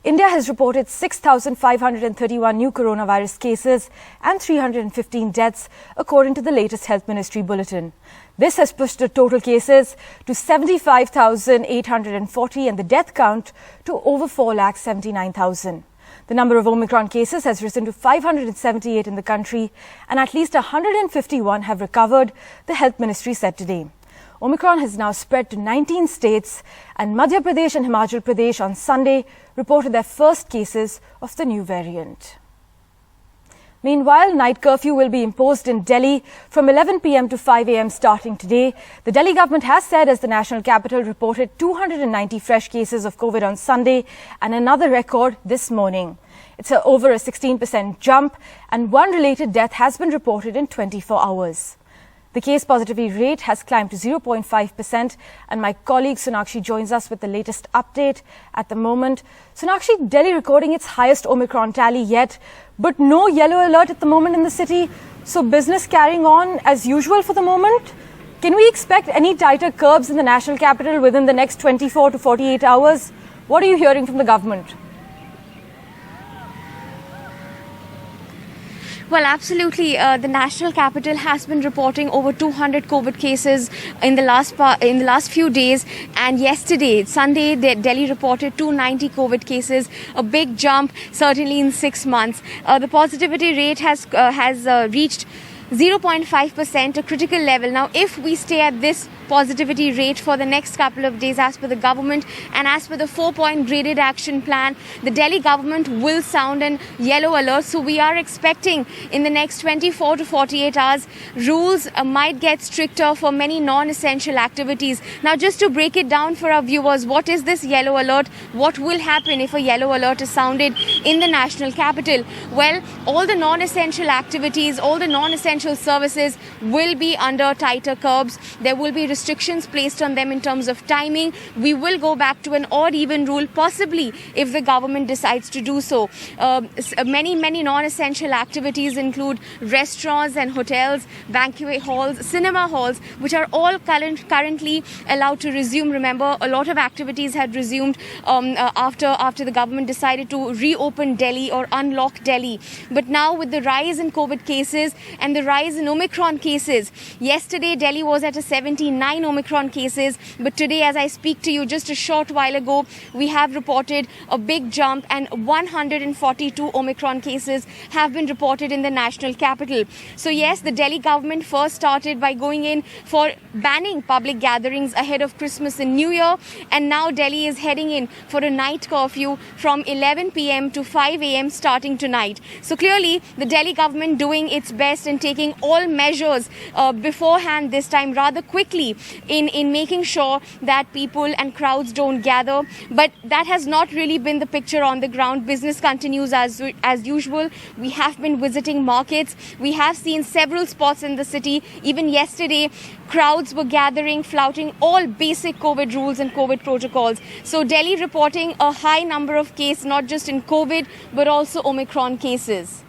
India has reported 6,531 new coronavirus cases and 315 deaths, according to the latest Health Ministry bulletin. This has pushed the total cases to 75,840 and the death count to over 4,79,000. The number of Omicron cases has risen to 578 in the country and at least 151 have recovered, the Health Ministry said today. Omicron has now spread to 19 states and Madhya Pradesh and Himachal Pradesh on Sunday reported their first cases of the new variant. Meanwhile, night curfew will be imposed in Delhi from 11 p.m. to 5 a.m. starting today. The Delhi government has said as the national capital reported 290 fresh cases of COVID on Sunday and another record this morning. It's over a 16% jump and one related death has been reported in 24 hours. The case positivity rate has climbed to 0.5% and my colleague Sonakshi joins us with the latest update at the moment. Sonakshi, Delhi recording its highest Omicron tally yet, but no yellow alert at the moment in the city. So business carrying on as usual for the moment. Can we expect any tighter curbs in the national capital within the next 24 to 48 hours? What are you hearing from the government? Well, absolutely. The national capital has been reporting over 200 COVID cases in the last few days. And yesterday, Sunday, Delhi reported 290 COVID cases, a big jump, certainly in 6 months. The positivity rate has reached 0.5%, a critical level. Now, if we stay at this positivity rate for the next couple of days as per the government and as per the 4-point graded action plan, the Delhi government will sound an yellow alert. So we are expecting in the next 24 to 48 hours, rules might get stricter for many non-essential activities. Now, just to break it down for our viewers, what is this yellow alert? What will happen if a yellow alert is sounded in the national capital? Well, all the non-essential activities, all the non-essential services will be under tighter curbs. There will be restrictions placed on them in terms of timing. We will go back to an odd even rule, possibly if the government decides to do so. Many non-essential activities include restaurants and hotels, banquet halls, cinema halls, which are all currently allowed to resume. Remember, a lot of activities had resumed after the government decided to reopen Delhi or unlock Delhi. But now with the rise in COVID cases and the rise in Omicron cases, yesterday Delhi was at a 79 Omicron cases, but today as I speak to you just a short while ago, we have reported a big jump and 142 Omicron cases have been reported in the national capital. So yes, the Delhi government first started by going in for banning public gatherings ahead of Christmas and New Year, and now Delhi is heading in for a night curfew from 11 p.m. to 5 a.m. starting tonight. So clearly the Delhi government doing its best and taking all measures beforehand this time rather quickly in making sure that people and crowds don't gather. But that has not really been the picture on the ground. Business continues as usual. We have been visiting markets. We have seen several spots in the city. Even yesterday, crowds were gathering, flouting all basic COVID rules and COVID protocols. So Delhi reporting a high number of cases, not just in COVID, but also Omicron cases.